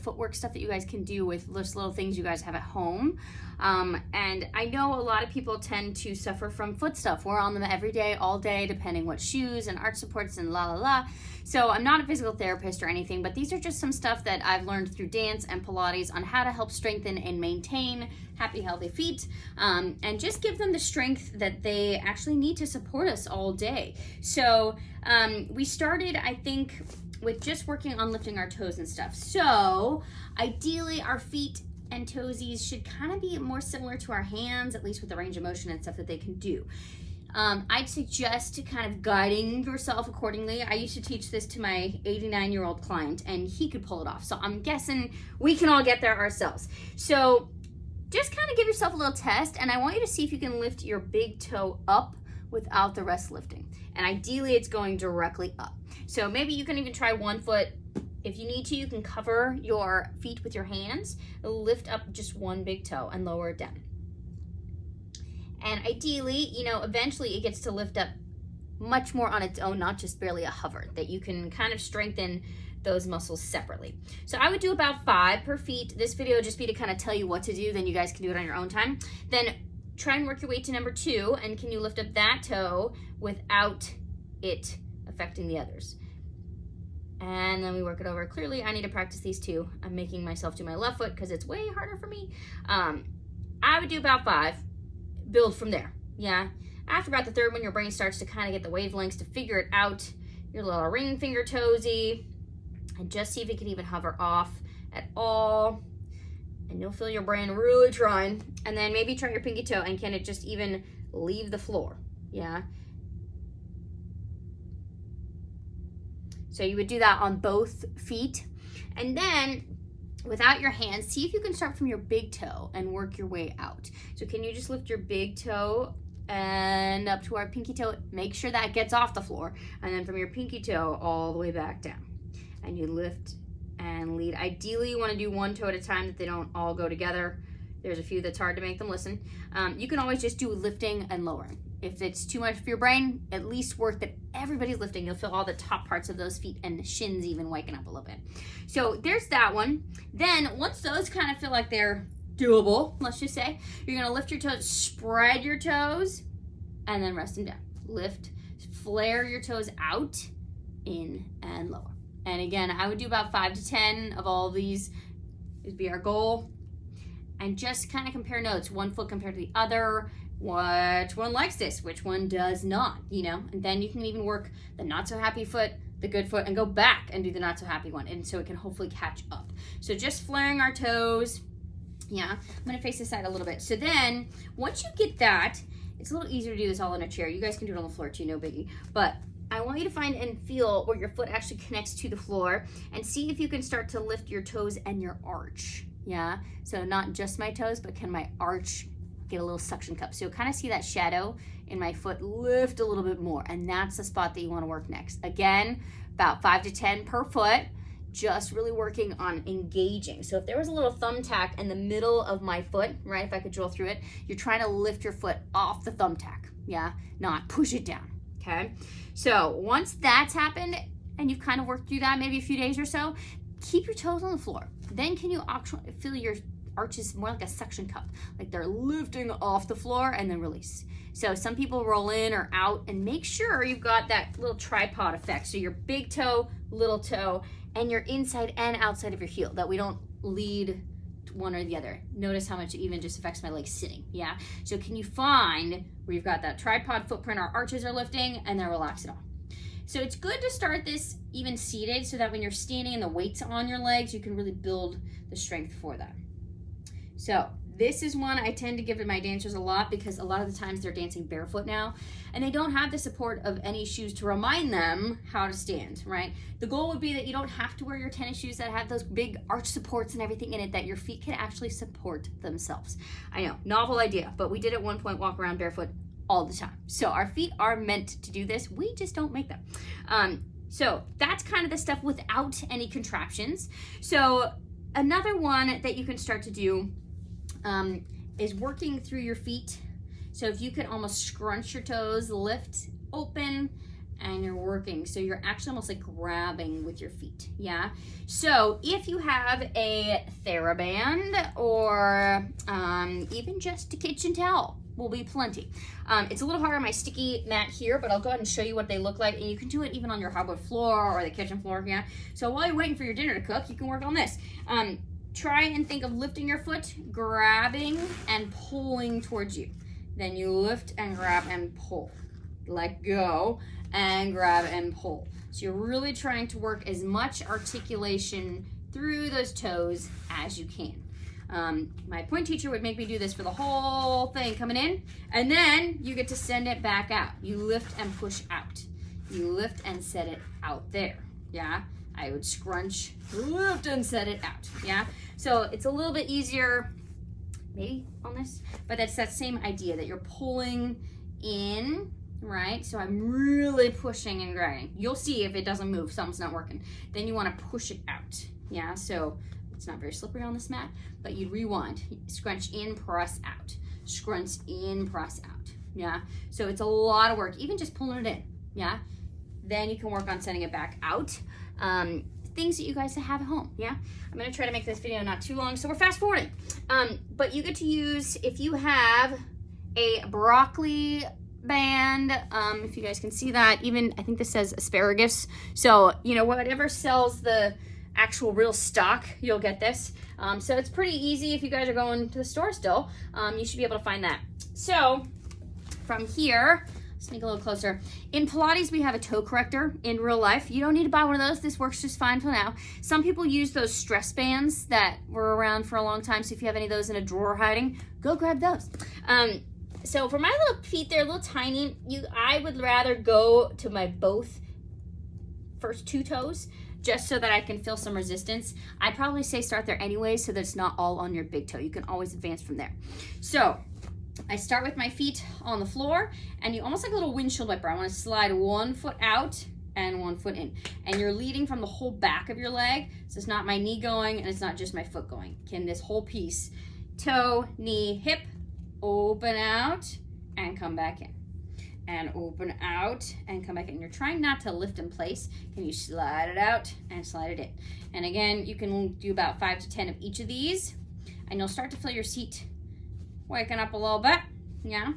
footwork stuff that you guys can do with those little things you guys have at home. And I know a lot of people tend to suffer from foot stuff. We're on them every day, all day, depending what shoes and arch supports and la la la. So I'm not a physical therapist or anything, but these are just some stuff that I've learned through dance and Pilates on how to help strengthen and maintain happy, healthy feet, and just give them the strength that they actually need to support us all day. So we started, I think, with just working on lifting our toes and stuff. So ideally our feet and toesies should kind of be more similar to our hands, at least with the range of motion and stuff that they can do. I'd suggest to kind of guiding yourself accordingly. I used to teach this to my 89-year-old client and he could pull it off. So I'm guessing we can all get there ourselves. So just kind of give yourself a little test, and I want you to see if you can lift your big toe up without the rest lifting. And ideally it's going directly up. So maybe you can even try one foot. If you need to, you can cover your feet with your hands, lift up just one big toe and lower it down. And ideally, you know, eventually it gets to lift up much more on its own, not just barely a hover, that you can kind of strengthen those muscles separately. So I would do about 5 per feet. This video would just be to kind of tell you what to do, then you guys can do it on your own time. Then try and work your way to number 2, and can you lift up that toe without it affecting the others? And then we work it over. Clearly, I need to practice these 2. I'm making myself do my left foot because it's way harder for me. I would do about 5. Build from there, yeah? After about the 3rd one, your brain starts to kind of get the wavelengths to figure it out. Your little ring finger toesy, and just see if it can even hover off at all. And you'll feel your brain really trying. And then maybe try your pinky toe, and can it just even leave the floor, yeah? So you would do that on both feet. And then without your hands, see if you can start from your big toe and work your way out. So can you just lift your big toe and up to our pinky toe? Make sure that gets off the floor. And then from your pinky toe all the way back down. And you lift and lead. Ideally, you want to do one toe at a time, that they don't all go together. There's a few that's hard to make them listen. You can always just do lifting and lowering. If it's too much for your brain, at least work that everybody's lifting. You'll feel all the top parts of those feet and the shins even waking up a little bit. So there's that one. Then once those kind of feel like they're doable, let's just say, you're gonna lift your toes, spread your toes, and then rest them down. Lift, flare your toes out, in and lower. And again, I would do about 5 to 10 of all of these. Would be our goal. And just kind of compare notes, one foot compared to the other. Which one likes this? Which one does not, you know? And then you can even work the not so happy foot, the good foot, and go back and do the not so happy one. And so it can hopefully catch up. So just flaring our toes. Yeah, I'm gonna face this side a little bit. So then once you get that, it's a little easier to do this all in a chair. You guys can do it on the floor too, no biggie. But I want you to find and feel where your foot actually connects to the floor, and see if you can start to lift your toes and your arch. Yeah, so not just my toes, but can my arch get a little suction cup? So you'll kind of see that shadow in my foot lift a little bit more, and that's the spot that you want to work next. Again, about 5 to 10 per foot, just really working on engaging. So if there was a little thumbtack in the middle of my foot, right, if I could drill through it, you're trying to lift your foot off the thumbtack, yeah, not push it down, okay? So once that's happened, and you've kind of worked through that maybe a few days or so, keep your toes on the floor. Then can you actually feel your arches more like a suction cup, like they're lifting off the floor and then release. So some people roll in or out, and make sure you've got that little tripod effect. So your big toe, little toe, and your inside and outside of your heel, that we don't lead one or the other. Notice how much it even just affects my legs sitting, yeah? So can you find where you've got that tripod footprint, our arches are lifting, and then relax it all. So it's good to start this even seated, so that when you're standing and the weight's on your legs, you can really build the strength for that. So this is one I tend to give to my dancers a lot, because a lot of the times they're dancing barefoot now, and they don't have the support of any shoes to remind them how to stand, right? The goal would be that you don't have to wear your tennis shoes that have those big arch supports and everything in it, that your feet can actually support themselves. I know, novel idea, but we did at one point walk around barefoot all the time. So our feet are meant to do this. We just don't make them. So that's kind of the stuff without any contraptions. So another one that you can start to do is working through your feet. So if you could almost scrunch your toes, lift open, and you're working. So you're actually almost like grabbing with your feet, yeah? So if you have a TheraBand or even just a kitchen towel, will be plenty. It's a little hard on my sticky mat here, but I'll go ahead and show you what they look like, and you can do it even on your hardwood floor or the kitchen floor, yeah? So while you're waiting for your dinner to cook, you can work on this. Try and think of lifting your foot, grabbing and pulling towards you. Then you lift and grab and pull. Let go and grab and pull. So you're really trying to work as much articulation through those toes as you can. My point teacher would make me do this for the whole thing coming in, and then you get to send it back out. You lift and push out. You lift and set it out there, yeah? I would scrunch, lift and set it out, yeah? So it's a little bit easier maybe on this, but that's that same idea that you're pulling in, right? So I'm really pushing and grabbing. You'll see if it doesn't move, something's not working. Then you want to push it out, yeah? So it's not very slippery on this mat, but you'd rewind, scrunch in, press out, scrunch in, press out, yeah? So it's a lot of work, even just pulling it in, yeah? Then you can work on sending it back out. Things that you guys have at home, yeah? I'm gonna try to make this video not too long, so we're fast forwarding. But you get to use, if you have a broccoli band, if you guys can see that, even, I think this says asparagus. So, you know, whatever sells the actual real stock, you'll get this. So it's pretty easy if you guys are going to the store still. You should be able to find that. So from here, sneak a little closer. In Pilates, we have a toe corrector. In real life, you don't need to buy one of those. This works just fine for now. Some people use those stress bands that were around for a long time. So if you have any of those in a drawer hiding, go grab those. So for my little feet, they're a little tiny. I would rather go to my both first two toes just so that I can feel some resistance. I'd probably say start there anyway so that it's not all on your big toe. You can always advance from there. So I start with my feet on the floor, and you almost like a little windshield wiper. I want to slide one foot out and one foot in. And you're leading from the whole back of your leg. So it's not my knee going and it's not just my foot going. Can this whole piece, toe, knee, hip, open out and come back in. And open out and come back in. You're trying not to lift in place. Can you slide it out and slide it in? And again, you can do about 5 to 10 of each of these, and you'll start to feel your seat waking up a little bit, yeah?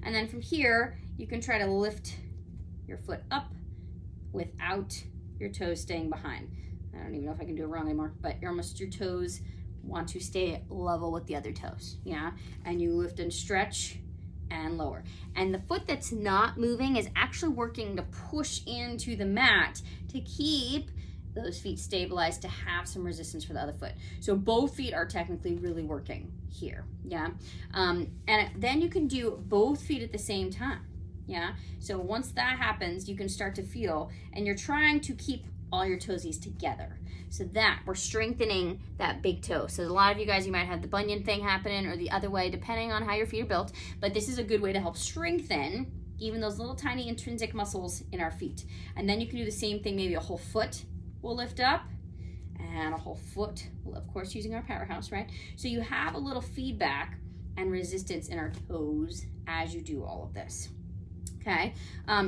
And then from here, you can try to lift your foot up without your toes staying behind. I don't even know if I can do it wrong anymore, but your toes want to stay level with the other toes, yeah? And you lift and stretch and lower. And the foot that's not moving is actually working to push into the mat to keep those feet stabilized, to have some resistance for the other foot. So both feet are technically really working here, yeah? And then you can do both feet at the same time, yeah? So once that happens, you can start to feel, and you're trying to keep all your toesies together. So that we're strengthening that big toe. So a lot of you guys, you might have the bunion thing happening or the other way, depending on how your feet are built, but this is a good way to help strengthen even those little tiny intrinsic muscles in our feet. And then you can do the same thing, maybe a whole foot will lift up and a whole foot, well, of course, using our powerhouse, right? So you have a little feedback and resistance in our toes as you do all of this, okay?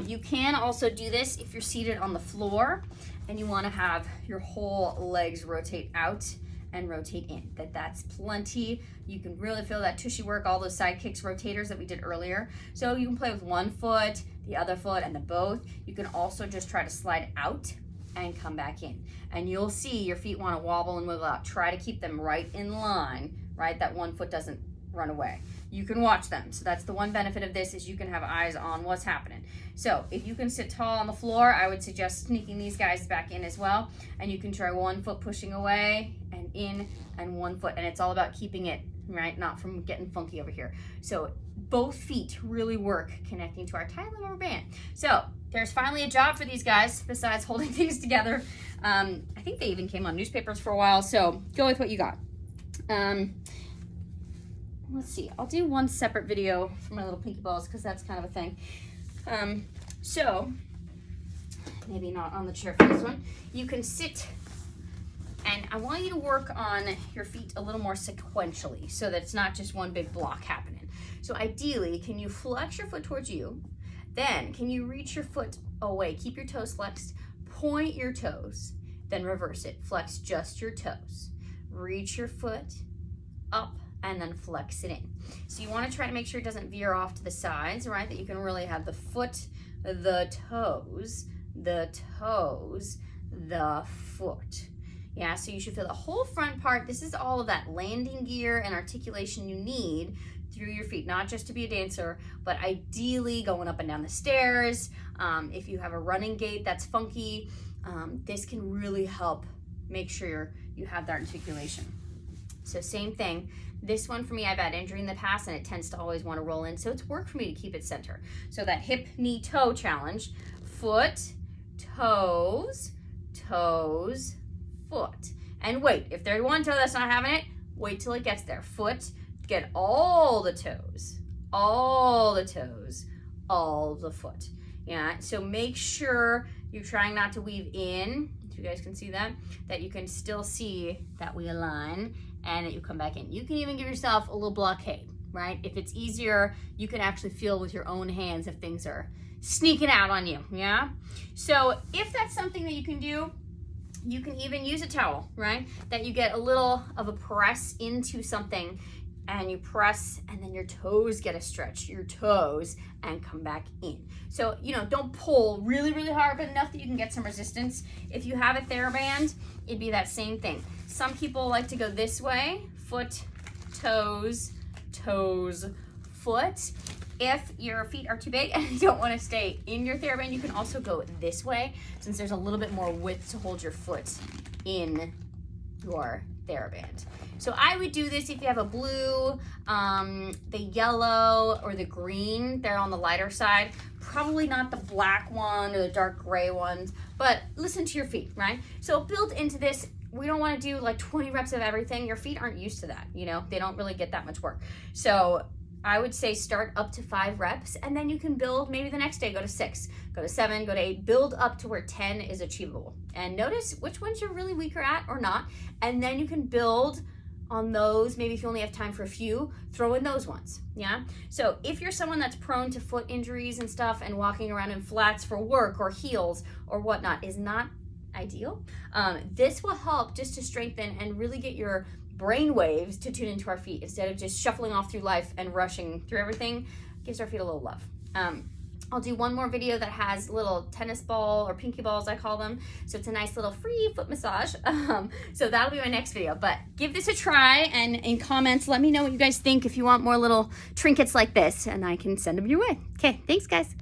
You can also do this if you're seated on the floor and you want to have your whole legs rotate out and rotate in. That's plenty. You can really feel that tushy work, all those side kicks, rotators that we did earlier. So you can play with one foot, the other foot, and then both. You can also just try to slide out and come back in. And you'll see your feet want to wobble and wiggle out. Try to keep them right in line, right? That one foot doesn't run away. You can watch them. So that's the one benefit of this, is you can have eyes on what's happening. So if you can sit tall on the floor, I would suggest sneaking these guys back in as well. And you can try one foot pushing away and in, and one foot. And it's all about keeping it, right? Not from getting funky over here. So both feet really work connecting to our tiny little rubber band. So there's finally a job for these guys besides holding things together. I think they even came on newspapers for a while. So go with what you got. Let's see, I'll do one separate video for my little pinky balls because that's kind of a thing. So maybe not on the chair for this one. You can sit, and I want you to work on your feet a little more sequentially so that it's not just one big block happening. So ideally, can you flex your foot towards you? Then can you reach your foot away. Keep your toes flexed, point your toes, then reverse it. Flex just your toes. Reach your foot up and then flex it in. So you want to try to make sure it doesn't veer off to the sides, right? That you can really have the foot, the toes, the foot. Yeah, so you should feel the whole front part. This is all of that landing gear and articulation you need through your feet, not just to be a dancer, but ideally going up and down the stairs. If you have a running gait that's funky, this can really help make sure you have that articulation. So same thing. This one for me, I've had injury in the past and it tends to always want to roll in. So it's work for me to keep it center. So that hip, knee, toe challenge, foot, toes, toes, foot. And wait, if there's one toe that's not having it, wait till it gets there. Foot, get all the toes, all the toes, all the foot. Yeah, so make sure you're trying not to weave in, if you guys can see that you can still see that we align and that you come back in. You can even give yourself a little blockade, right? If it's easier, you can actually feel with your own hands if things are sneaking out on you, yeah? So if that's something that you can do, you can even use a towel, right? That you get a little of a press into something and you press and then your toes get a stretch, your toes, and come back in. So, you know, don't pull really, really hard, but enough that you can get some resistance. If you have a TheraBand, it'd be that same thing. Some people like to go this way, foot, toes, toes, foot. If your feet are too big and you don't want to stay in your TheraBand, you can also go this way, since there's a little bit more width to hold your foot in your TheraBand. So I would do this if you have a blue, the yellow, or the green. They're on the lighter side. Probably not the black one or the dark gray ones, but listen to your feet, right? So built into this, we don't want to do like 20 reps of everything. Your feet aren't used to that, you know? They don't really get that much work. So I would say start up to 5 reps, and then you can build. Maybe the next day go to 6, go to 7, go to 8, build up to where 10 is achievable. And notice which ones you're really weaker at or not, and then you can build on those. Maybe if you only have time for a few, throw in those ones, yeah? So if you're someone that's prone to foot injuries and stuff and walking around in flats for work or heels or whatnot is not ideal, this will help just to strengthen and really get your brain waves to tune into our feet instead of just shuffling off through life and rushing through everything. Gives our feet a little love. I'll do one more video that has little tennis ball or pinky balls, I call them. So it's a nice little free foot massage. So that'll be my next video, but give this a try, and in comments, let me know what you guys think if you want more little trinkets like this, and I can send them your way. Okay, thanks guys.